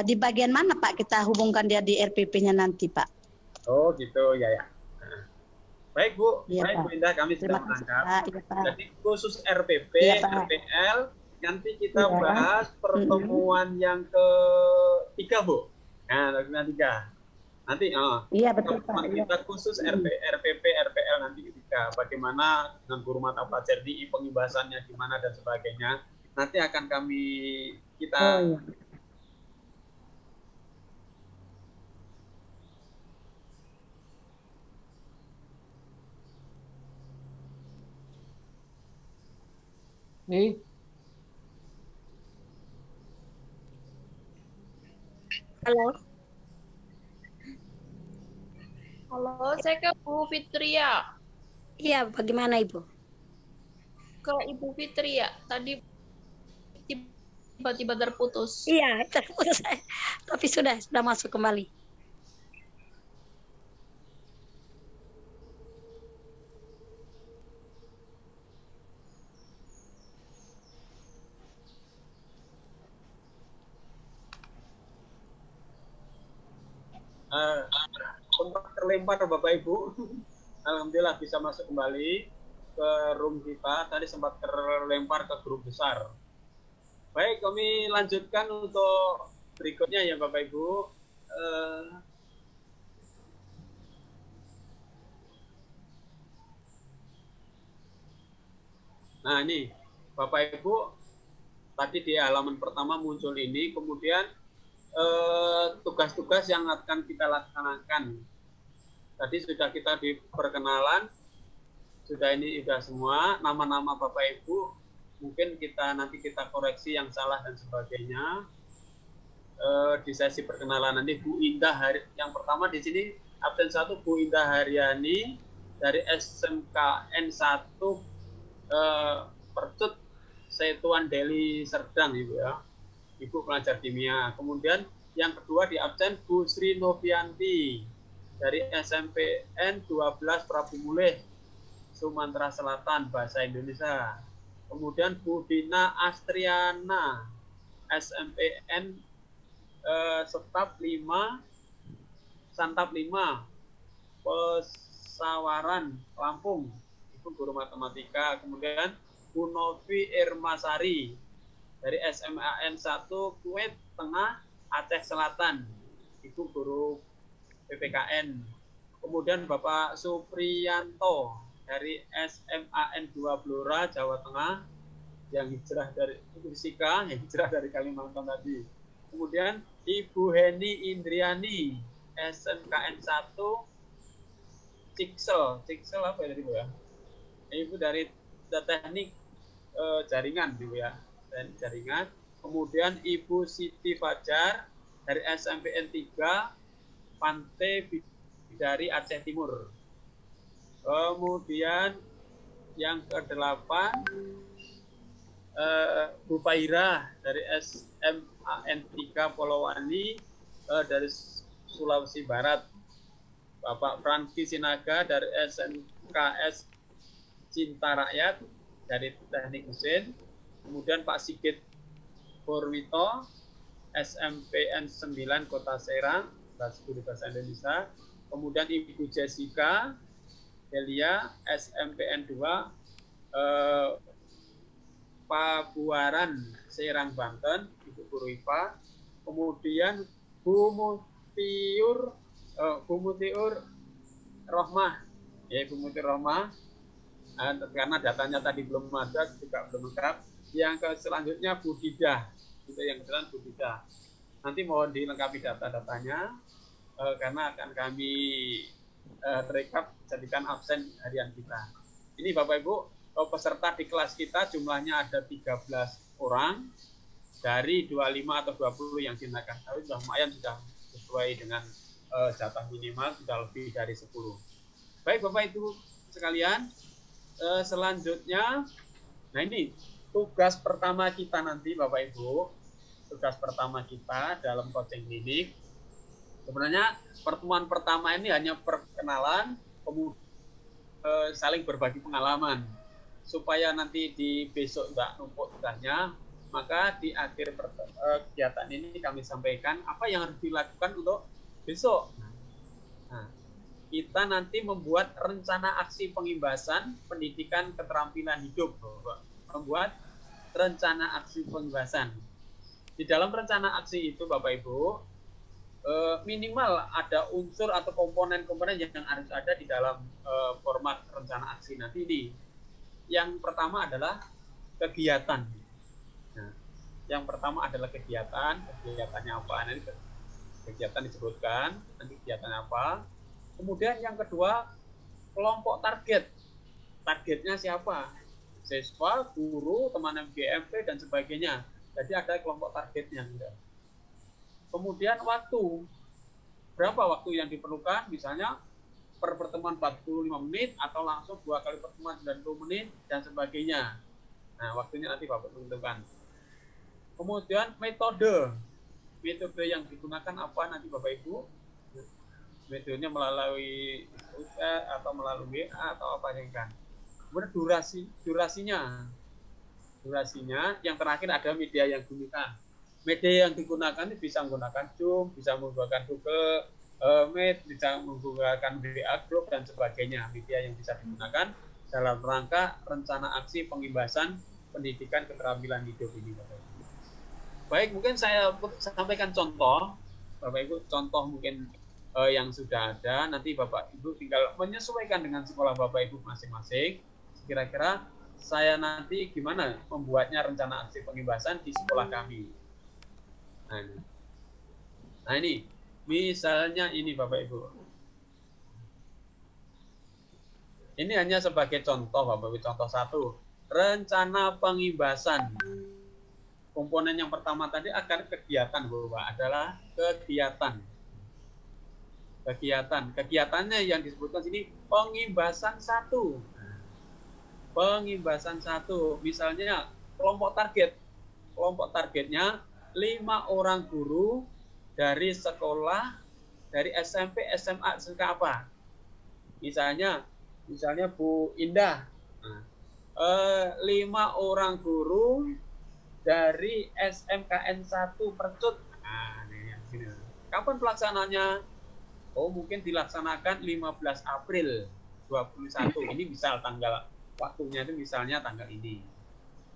Di bagian mana Pak kita hubungkan dia di RPP-nya nanti Pak? Oh gitu, ya. Baik Bu, Ya, baik Pak. Bu Indah, kami sudah Terima kasih, menangkap. Pak. Ya, Pak. Jadi khusus RPP, Ya, Pak. RPL, nanti kita Ya. bahas pertemuan yang ke-3 Bu. Nah, yang 3. Nanti Iya betul Pak. pertemuan kita khusus RPP, RPL nanti ketika bagaimana dengan guru mata pelajaran DI, pengibasannya gimana dan sebagainya. Nanti akan kita Oh, iya. Halo. Halo, saya ke Bu Fitria. Iya, bagaimana Ibu? Ke Ibu Fitria. Tadi tiba-tiba terputus. Iya, terputus saya. Tapi sudah masuk kembali. sempat terlempar Bapak Ibu. Alhamdulillah bisa masuk kembali ke room kita. Tadi sempat terlempar ke grup besar. Baik, kami lanjutkan untuk berikutnya ya Bapak Ibu. Nah ini Bapak Ibu tadi di halaman pertama muncul ini, kemudian tugas-tugas yang akan kita laksanakan. Tadi sudah kita di perkenalan, sudah semua nama-nama Bapak Ibu. Mungkin nanti kita koreksi yang salah dan sebagainya. Di sesi perkenalan nanti Bu Indah yang pertama di sini absen 1 Bu Indah Haryani dari SMKN 1 Percut Setuan Deli Serdang Ibu ya. Ibu pelajar kimia. Kemudian yang kedua di absen Bu Sri Novianti dari SMPN 12 Prabu Mulih Sumatera Selatan Bahasa Indonesia. Kemudian Bu Dina Astriana SMPN Santap 5 Pesawaran Lampung, itu guru matematika. Kemudian Bu Novi Irmasari dari SMAN 1 Kuwait Tengah Aceh Selatan, itu guru PPKN. Kemudian Bapak Supriyanto dari SMAN 2 Blora Jawa Tengah yang hijrah dari Sika, yang hijrah dari Kalimantan tadi. Kemudian Ibu Heni Indriani SMKN 1 Ciksel apa ya tadi Bu ya? Ibu dari teknik jaringan Bu ya, teknik jaringan. Kemudian Ibu Siti Fajar dari SMPN 3 Pantai dari Aceh Timur. Kemudian yang ke-8 Bu Pairah dari SMAN 3 Polowani dari Sulawesi Barat. Bapak Franky Sinaga dari SMKS Cinta Rakyat dari Teknik Mesin. Kemudian Pak Sigit Purwito SMPN 9 Kota Serang Guru Bahasa Indonesia. Kemudian Ibu Jessica Delia SMPN 2 Pabuaran Serang Banten, Ibu Guru IPA. Kemudian Bu Mutiur Rohmah, ya Ibu Mutiur Rohmah, karena datanya tadi belum ada, juga belum lengkap. Yang selanjutnya Bu Didah, itu yang kebetulan Bu Didah. Nanti mohon dilengkapi data-datanya, karena akan kami rekap jadikan absen harian kita. Ini Bapak Ibu, peserta di kelas kita jumlahnya ada 13 orang dari 25 atau 20 yang dinaikkan. Tapi sudah lumayan, sudah sesuai dengan jatah minimal, sudah lebih dari 10. Baik Bapak Ibu sekalian, selanjutnya, nah ini tugas pertama kita nanti Bapak Ibu, tugas pertama kita dalam coaching klinik. Sebenarnya pertemuan pertama ini hanya perkenalan, kemudian saling berbagi pengalaman. Supaya nanti di besok tidak numpuk tugasnya, maka di akhir kegiatan ini kami sampaikan apa yang harus dilakukan untuk besok. Nah, kita nanti membuat rencana aksi pengimbasan pendidikan keterampilan hidup. Membuat rencana aksi pengimbasan. Di dalam rencana aksi itu Bapak Ibu, minimal ada unsur atau komponen-komponen yang harus ada di dalam format rencana aksi nanti ini. Yang pertama adalah kegiatan. Nah, yang pertama adalah kegiatannya apa? Nanti kegiatan disebutkan, nanti kegiatannya apa. Kemudian yang kedua, kelompok target. Targetnya siapa? Siswa, guru, teman MGMP, dan sebagainya. Jadi ada kelompok targetnya. Kemudian waktu. Berapa waktu yang diperlukan? Misalnya per pertemuan 45 menit atau langsung 2 kali pertemuan 90 menit dan sebagainya. Nah, waktunya nanti Bapak tentukan. Kemudian metode yang digunakan apa nanti Bapak Ibu? Metodenya melalui atau melalui WA atau apa yang kan. Kemudian durasinya yang terakhir ada media yang digunakan. Media yang digunakan ini bisa menggunakan Zoom, bisa menggunakan Google Meet, bisa menggunakan WA Group dan sebagainya. Media yang bisa digunakan dalam rangka rencana aksi pengimbasan pendidikan keterampilan hidup ini, Bapak Ibu. Baik, mungkin saya sampaikan contoh, Bapak Ibu, contoh mungkin yang sudah ada. Nanti Bapak Ibu tinggal menyesuaikan dengan sekolah Bapak Ibu masing-masing. Kira-kira saya nanti gimana membuatnya rencana aksi pengimbasan di sekolah kami. Nah ini misalnya ini Bapak Ibu. Ini hanya sebagai contoh Bapak Ibu, contoh satu. Rencana pengimbasan. Komponen yang pertama tadi akan kegiatan Bapak adalah kegiatan. Kegiatannya yang disebutkan sini pengimbasan satu. Pengimbasan satu, misalnya kelompok target. Kelompok targetnya 5 orang guru dari sekolah, dari SMP, SMA, SMK apa? Misalnya Bu Indah, 5 orang guru dari SMKN 1 Percut. Nah, ini. Kapan pelaksanaannya? Oh, mungkin dilaksanakan 15 April 21. Ini misal tanggal waktunya itu misalnya tanggal ini.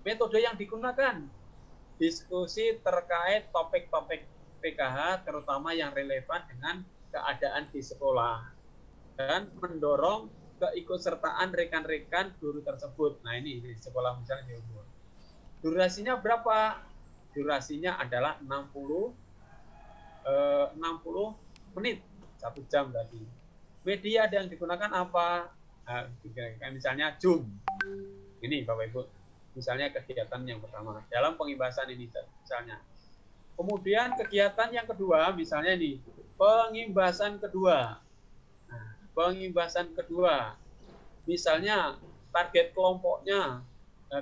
Metode yang digunakan diskusi terkait topik-topik PKH terutama yang relevan dengan keadaan di sekolah dan mendorong keikutsertaan rekan-rekan guru tersebut. Nah, ini di sekolah misalnya di umur. Durasinya berapa? Durasinya adalah 60 menit. 1 jam tadi. Media yang digunakan apa? Misalnya Zoom. Ini Bapak Ibu. Misalnya kegiatan yang pertama. Dalam pengimbasan ini misalnya. Kemudian kegiatan yang kedua, misalnya ini. Pengimbasan kedua. Nah, pengimbasan kedua. Misalnya target kelompoknya.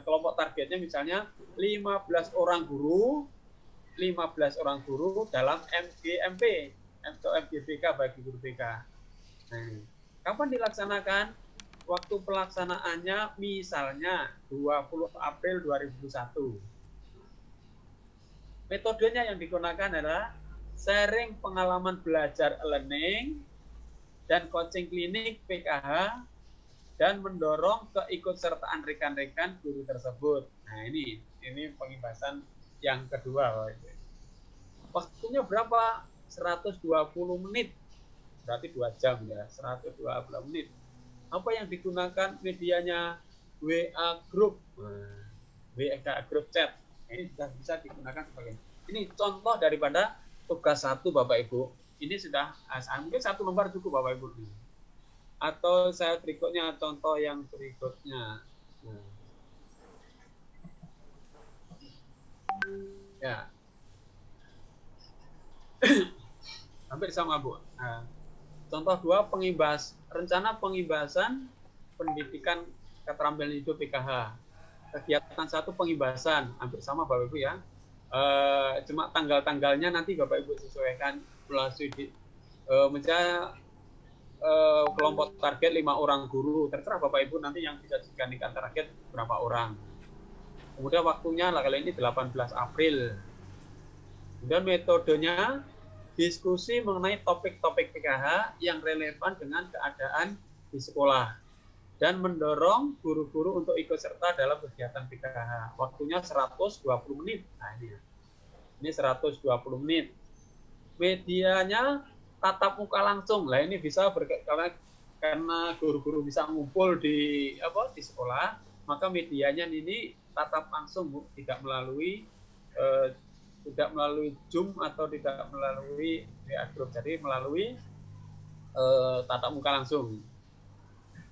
Kelompok targetnya misalnya 15 orang guru dalam MGMP. atau MGBK bagi guru BK. Nah, kapan dilaksanakan? Waktu pelaksanaannya misalnya 20 April 2021. Metodenya yang digunakan adalah sharing pengalaman belajar learning dan coaching klinik PKH dan mendorong keikutsertaan rekan-rekan guru tersebut. Nah, ini pengimbasan yang kedua. Waktunya berapa? 120 menit, berarti 2 jam ya, 120 menit. Apa yang digunakan medianya? WA group, WA group chat. Ini sudah bisa digunakan sebagai. Ini contoh daripada tugas 1 Bapak Ibu. Ini sudah mungkin 1 lembar cukup Bapak Ibu. Atau saya berikutnya contoh yang berikutnya. Ya. Hampir sama Bu. Contoh 2 rencana pengimbasan pendidikan keterampilan hidup PKH. Kegiatan 1 pengimbasan, hampir sama Bapak Ibu ya. Cuma tanggal-tanggalnya nanti Bapak Ibu sesuaikan melalui misalnya kelompok target 5 orang guru, terserah Bapak Ibu nanti yang bisa digantikan target berapa orang. Kemudian waktunya kali ini 18 April. Kemudian metodenya diskusi mengenai topik-topik PKH yang relevan dengan keadaan di sekolah dan mendorong guru-guru untuk ikut serta dalam kegiatan PKH. Waktunya 120 menit. Nah, ini 120 menit. Medianya tatap muka langsung. Lah ini bisa karena guru-guru bisa ngumpul di sekolah, maka medianya ini tatap langsung, Bu, tidak melalui Zoom atau tidak melalui WA group, jadi melalui tatap muka langsung.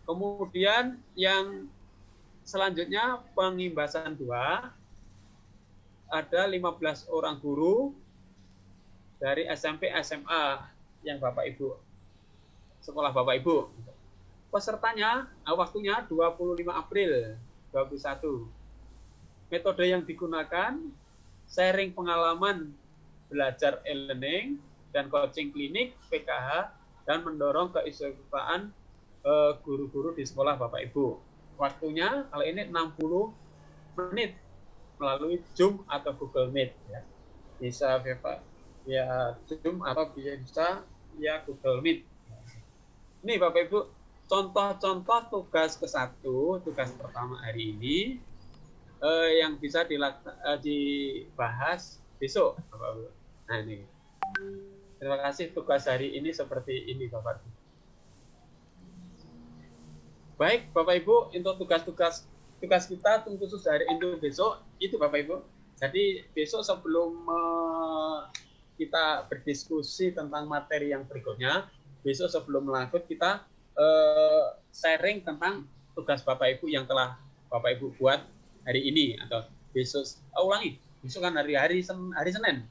Kemudian yang selanjutnya pengimbasan 2, ada 15 orang guru dari SMP SMA yang Bapak Ibu, sekolah Bapak Ibu. Pesertanya waktunya 25 April 2021. Metode yang digunakan sharing pengalaman belajar e-learning dan coaching klinik PKH dan mendorong keikutsertaan guru-guru di sekolah Bapak Ibu. Waktunya kali ini 60 menit melalui Zoom atau Google Meet ya. Bisa via Zoom atau bisa via Google Meet. Ini Bapak Ibu contoh-contoh tugas ke-1, tugas pertama hari ini yang bisa dibahas besok, Bapak Ibu. Nah, ini. Terima kasih, tugas hari ini seperti ini, Bapak Ibu. Baik, Bapak Ibu, untuk tugas-tugas tugas kita khusus hari itu besok itu Bapak Ibu. Jadi besok sebelum kita berdiskusi tentang materi yang berikutnya, besok sebelum lanjut kita sharing tentang tugas Bapak Ibu yang telah Bapak Ibu buat hari ini atau besok. Ulangi, besok kan hari Senin.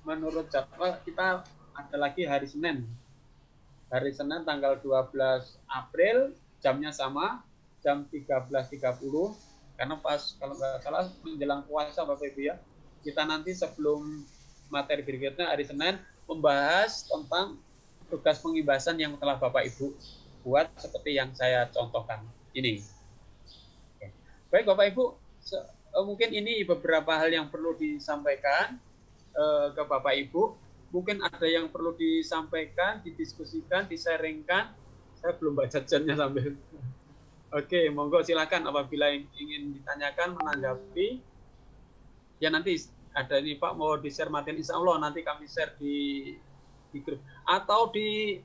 Menurut jadwal kita ada lagi hari Senin. Hari Senin tanggal 12 April, jamnya sama, jam 13.30, karena pas kalau nggak salah menjelang puasa Bapak Ibu ya. Kita nanti sebelum materi berikutnya hari Senin membahas tentang tugas pengibasan yang telah Bapak Ibu buat seperti yang saya contohkan ini. Baik Bapak Ibu, mungkin ini beberapa hal yang perlu disampaikan ke Bapak Ibu. Mungkin ada yang perlu disampaikan, didiskusikan, disaringkan. Saya belum baca chatnya sambil. Oke, monggo silakan apabila ingin ditanyakan, menanggapi. Ya nanti ada ini Pak mau di-share materi, insya Allah nanti kami share di grup. Atau di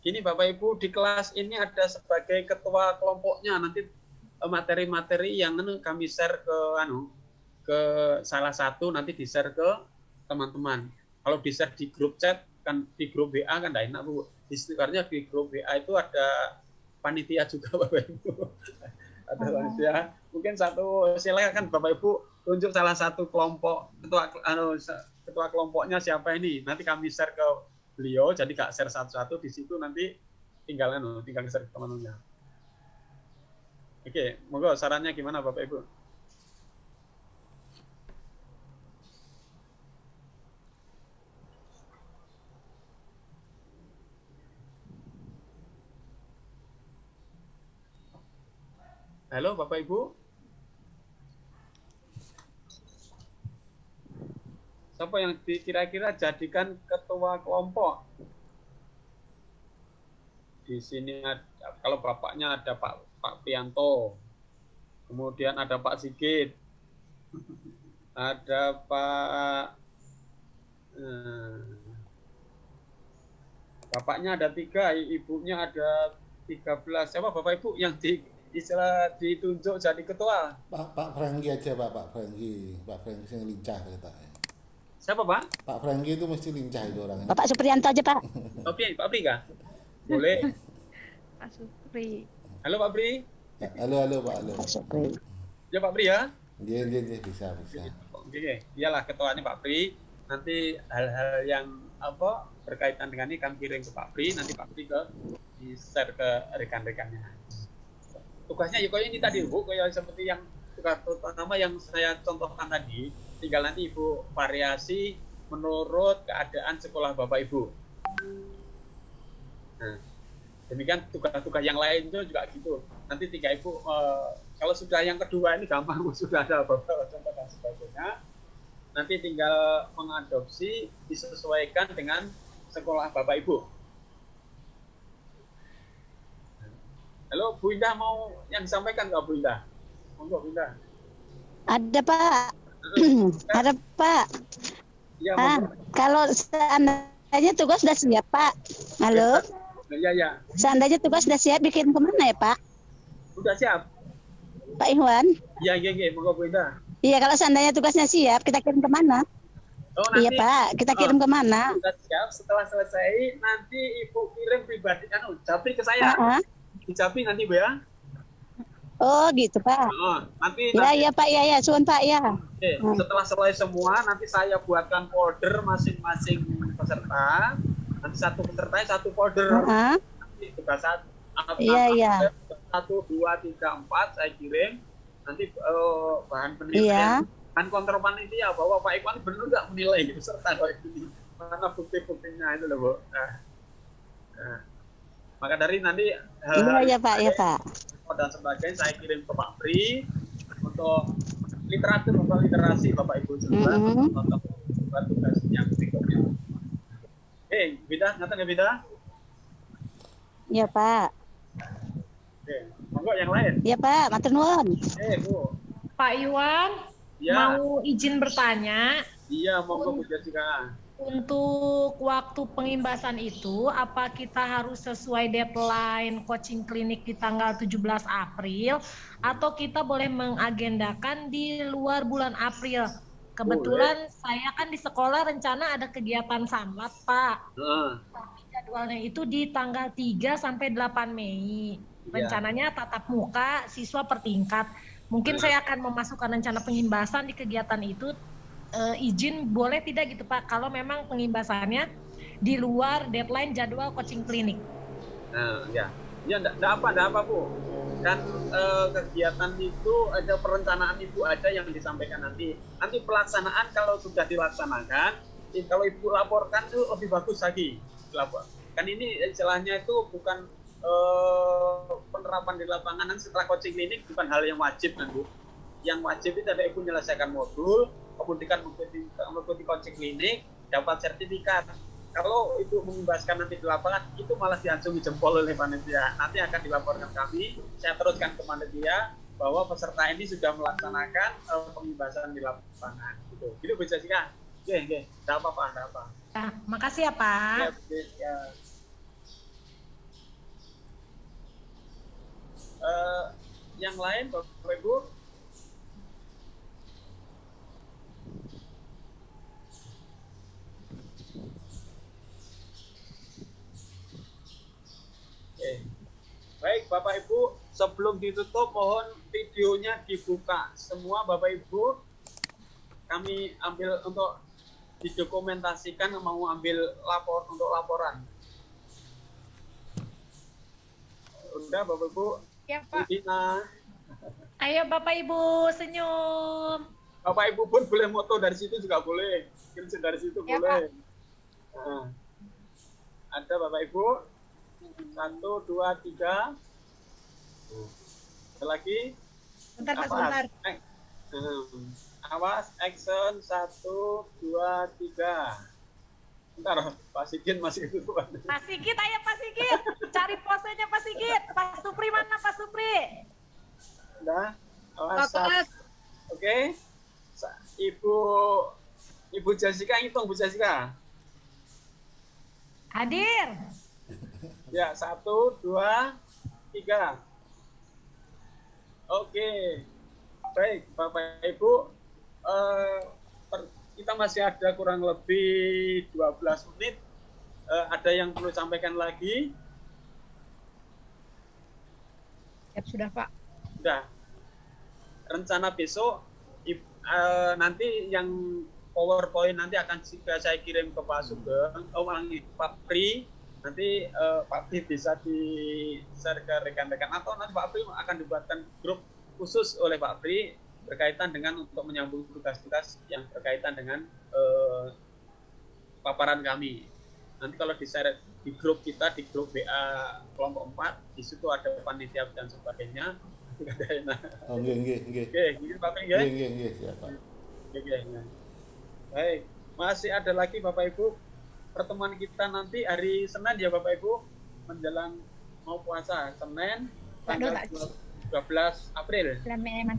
ini Bapak Ibu di kelas ini ada sebagai ketua kelompoknya, nanti materi-materi yang kami share ke salah satu, nanti di-share ke teman-teman. Kalau di-share di grup chat, kan di grup WA kan tidak enak Bu. Istiqarnya di grup WA itu ada panitia juga Bapak Ibu. Ada panitia. Mungkin silakan Bapak Ibu tunjuk salah satu kelompok ketua kelompoknya siapa ini. Nanti kami share ke beliau, jadi nggak share satu-satu di situ, nanti tinggal share ke teman-temannya. Oke, monggo sarannya gimana Bapak Ibu? Halo Bapak Ibu. Siapa yang kira-kira jadikan ketua kelompok? Di sini ada, kalau bapaknya ada Pak Prianto, kemudian ada Pak Sigit, ada bapaknya ada 3, ibunya ada 13. Siapa Bapak Ibu yang ditunjuk jadi ketua? Pak Franky aja Pak Franky yang lincah katanya. Siapa Pak? Pak Franky itu mesti lincah itu orangnya. Bapak Supriyanto aja Pak. Pak Pri kah? Boleh. Pak Supri. Halo Pak Pri. Halo Pak. Halo. Pak Supri. Ya Pak Pri ya. Dia bisa. Oke, iyalah ketuanya Pak Pri. Nanti hal-hal yang berkaitan dengan ini kami kirim ke Pak Pri, nanti Pak Pri di-share ke rekan-rekannya. Tugasnya ya kayak ini tadi Bu, kayak seperti yang tugas pertama yang saya contohkan tadi, tinggal nanti Ibu variasi menurut keadaan sekolah Bapak Ibu. Nah, demikian tugas-tugas yang lain juga gitu. Nanti Ibu kalau sudah yang kedua ini gampang, sudah ada beberapa contoh dan sebagainya. Nanti tinggal mengadopsi, disesuaikan dengan sekolah Bapak Ibu. Halo, Bu Indah mau yang disampaikan nggak Bu Indah? Monggo Bu Indah. Ada Pak. Ada Pak. Ya, kalau seandainya tugas sudah siap Pak. Halo. Ya. Seandainya tugas sudah siap, bikin kemana ya Pak? Sudah siap. Pak Iwan. Iya, monggo Bu Indah. Iya, kalau seandainya tugasnya siap, kita kirim kemana? Oh, nanti, iya Pak, kita kirim kemana? Sudah siap, setelah selesai nanti Ibu kirim pribadi Japri ke saya. Japri nanti Bu ya. Oh gitu Pak. Nanti ya Pak, ya suun Pak ya. Oke, setelah selesai semua nanti saya buatkan folder masing-masing peserta. Nanti satu pesertanya satu folder. Nanti tugas Iya. 1, 2, 3, 4 saya kirim. Nanti bahan penilaian. Kan kontrol panitia bahwa Pak Iwan benar nggak menilai peserta ini. Mana bukti-buktinya itu loh Bu. Maka dari nanti iya Pak. Dan sebagainya saya kirim ke Pak Pri untuk literatur atau literasi Bapak Ibu juga untuk tugas yang berikutnya. Beda, nyata nggak beda? Iya Pak. Monggo yang lain. Iya Pak, matur nuwun. Bu. Pak Iwan. Ya, mau izin bertanya. iya, monggo Bu Jessica. Untuk waktu pengimbasan itu, apa kita harus sesuai deadline coaching klinik di tanggal 17 April atau kita boleh mengagendakan di luar bulan April? Kebetulan saya kan di sekolah rencana ada kegiatan samlat, Pak. Tapi jadwalnya itu di tanggal 3 sampai 8 Mei. Rencananya tatap muka siswa per tingkat. Mungkin saya akan memasukkan rencana pengimbasan di kegiatan itu. Izin boleh tidak gitu Pak kalau memang pengimbasannya di luar deadline jadwal coaching klinik. Ya enggak apa Bu. Dan kegiatan itu ada perencanaan Ibu ada yang disampaikan nanti pelaksanaan kalau sudah dilaksanakan, kalau Ibu laporkan itu lebih bagus lagi lapor. Kan ini istilahnya itu bukan penerapan di lapangan setelah coaching klinik, bukan hal yang wajib kan Bu. Yang wajib itu ada Ibu menyelesaikan modul, kemudian mengikuti coaching klinik, dapat sertifikat. Kalau itu mengimbaskan nanti di lapangan, itu malah diacungi jempol oleh panitia. Nanti akan dilaporkan kami, saya teruskan ke panitia bahwa peserta ini sudah melaksanakan pengimbasan di lapangan. Gitu Bu Jessica. Oke, enggak apa-apa. Nah, makasih ya Pak. Ya. Yang lain Bapak Ibu? Baik Bapak Ibu, sebelum ditutup mohon videonya dibuka semua Bapak Ibu. Kami ambil untuk didokumentasikan, mau ambil untuk laporan. Udah Bapak Ibu? Ya Pak. Dina. Ayo Bapak Ibu senyum. Bapak Ibu pun boleh moto dari situ juga boleh. Screenshot dari situ ya, boleh. Nah, ada Bapak Ibu. 1, 2, 3. Ada lagi? Bentar Pak, sebentar. Awas, action 1, 2, 3. Bentar, Pak Sigit masih ketutupan. Pak Sigit, ayo Pak Sigit. Cari posenya Pak Sigit. Pak Supri mana Pak Supri? Udah, awas. Oke. Ibu Jessica hitung, Bu Jessica. Hadir. Ya, 1, 2, 3. Oke. Baik, Bapak Ibu. Kita masih ada kurang lebih 12 menit. Ada yang perlu sampaikan lagi? Sudah, Pak. Sudah. Rencana besok, nanti yang PowerPoint nanti akan saya kirim ke Pak Sugeng, Pak Pri. Nanti Pak Pri bisa di-share ke rekan-rekan, atau nanti Pak Pri akan dibuatkan grup khusus oleh Pak Pri berkaitan dengan untuk menyambung tugas-tugas yang berkaitan dengan paparan kami. Nanti kalau di-share di grup kita, di grup WA kelompok 4, di situ ada panitia dan sebagainya. Oh, nggih. Gitu Pak Pri, Nggih, siap, Pak. Baik, masih ada lagi Bapak Ibu. Pertemuan kita nanti hari Senin ya Bapak Ibu, menjelang mau puasa, Senin tanggal 12 April. Senin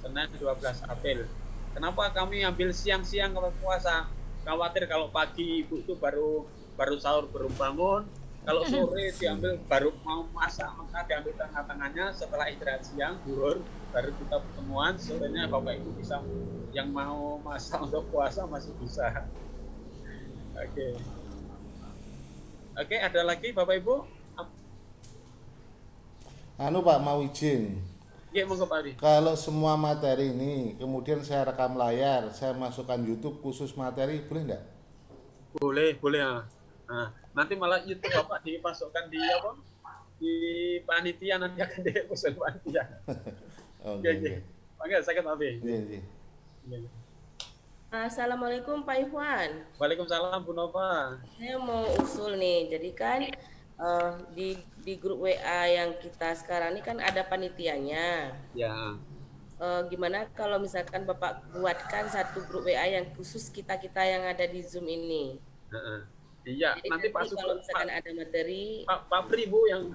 12 April. Kenapa kami ambil siang-siang kalau puasa? Khawatir kalau pagi Ibu itu baru sahur, baru bangun. Kalau sore diambil baru mau masak, maka diambil tengah-tengahnya setelah istirahat siang, zuhur, baru kita pertemuan. Sorenya Bapak Ibu bisa, yang mau masak untuk puasa masih bisa. Oke, ada lagi Bapak Ibu? Pak, mau izin. Iya, monggo Pak Adi. Kalau semua materi ini kemudian saya rekam layar, saya masukkan YouTube khusus materi, boleh enggak? Boleh. Nah, nanti malah YouTube Bapak dimasukkan di apa? Di panitia, nanti akan diusul panitia. Oke. Panggil saya Pak Abi. Iya. Assalamualaikum Pak Ikhwan. Waalaikumsalam Bu Nova. Saya mau usul nih, jadi kan di grup WA yang kita sekarang ini kan ada panitianya. Ya. Gimana kalau misalkan Bapak buatkan satu grup WA yang khusus kita yang ada di Zoom ini? Iya. Jadi nanti Pak kalau misalkan ada materi. Pak Pri Bu yang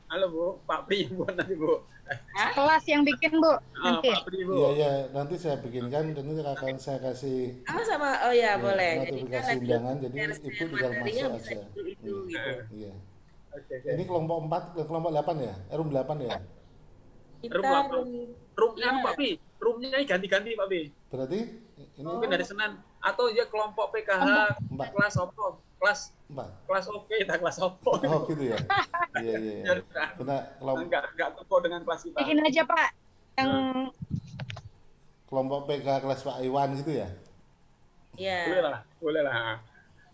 Halo Bu, Pak Pri buat nanti Bu. Kelas yang bikin Bu nanti. Pak Pri Bu. Iya ya, nanti saya bikinkan dan nanti akan saya kasih Sama oh ya boleh. notifikasi undangan, jadi ibu tinggal masuk aja. Gitu. Iya. Oke. Ini kelompok 4, kelompok 8 ya? Room 8 ya? Kita roomnya Pak Pri, roomnya ganti-ganti Pak Pri. Berarti ini Mungkin dari Senin atau ya kelompok PKH kelas opo, kelas 4. kelas oke, kita kelas opo. Oh gitu ya? Iya. Benar, Enggak teko dengan kelas kita. Bikin aja Pak yang kelompok PK kelas Pak Iwan gitu ya? Iya. Boleh lah.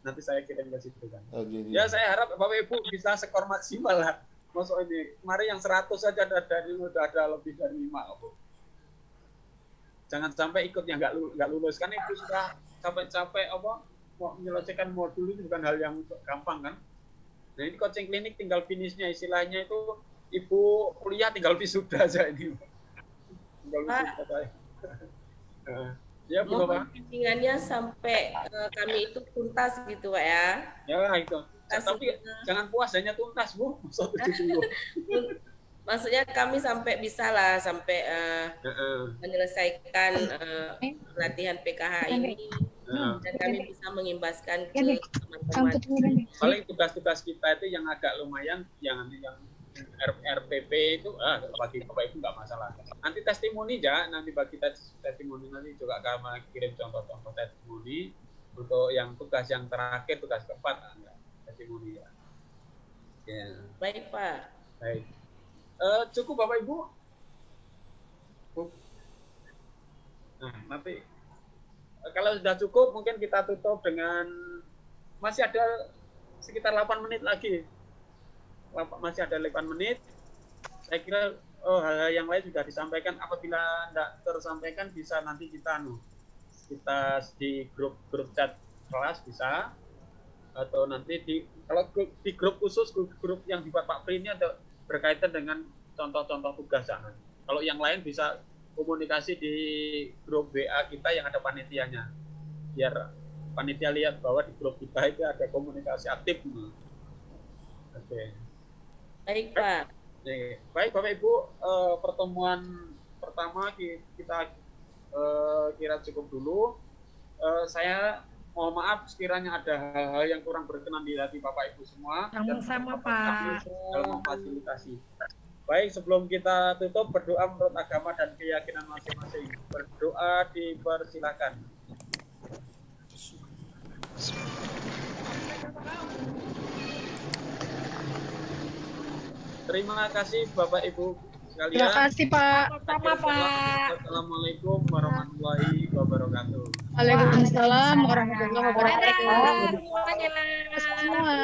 Nanti saya kirim ke situ kan. Oh, gitu. Ya saya harap Bapak Ibu bisa skor maksimal lah. Masuk ini kemarin yang 100 saja udah ada lebih dari 5 Bu. Jangan sampai ikut yang nggak lulus kan Ibu sudah capek-capek mau menyelesaikan modul itu bukan hal yang gampang kan. Nah ini coaching klinik tinggal finishnya istilahnya itu Ibu kuliah tinggal wisuda aja ini. Tinggal wisuda aja. Ya Bu Bapak. Bimbingannya sampai kami itu tuntas gitu Pak ya. Ya itu. Tapi jangan puas hanya tuntas Bu. Maksudnya kami sampai bisa lah sampai menyelesaikan pelatihan PKH ini dan kami bisa mengimbaskan ke teman-teman. Paling tugas-tugas kita itu yang agak lumayan yang RPP itu bagi Bapak Ibu nggak masalah. Nanti testimoni ya, nanti bagi testimoni nanti juga kami kirim contoh-contoh testimoni untuk yang tugas yang terakhir, tugas keempat testimoni ya. Baik Pak. Baik. Cukup Bapak Ibu? Nah, nanti kalau sudah cukup mungkin kita tutup dengan masih ada sekitar 8 menit lagi. Masih ada 8 menit. Saya kira hal-hal yang lain sudah disampaikan. Apabila tidak tersampaikan bisa nanti kita di grup chat kelas bisa, atau nanti kalau di grup khusus grup yang dibuat Pak Pri ini ada berkaitan dengan contoh-contoh tugas jangan. Kalau yang lain bisa komunikasi di grup WA kita yang ada panitianya, biar panitia lihat bahwa di grup kita itu ada komunikasi aktif. Oke. Baik Pak. Baik Bapak Ibu, pertemuan pertama kita kira cukup dulu. Saya mohon maaf sekiranya ada hal-hal yang kurang berkenan di hati Bapak Ibu semua. Sama-sama Pak. Dalam memfasilitasi. Baik, sebelum kita tutup, berdoa menurut agama dan keyakinan masing-masing. Berdoa dipersilakan. Terima kasih Bapak Ibu sekalian. Terima kasih Pak. Sama Pak. Assalamualaikum warahmatullahi wabarakatuh. Waalaikumsalam warahmatullahi wabarakatuh. Semuanya. Semua.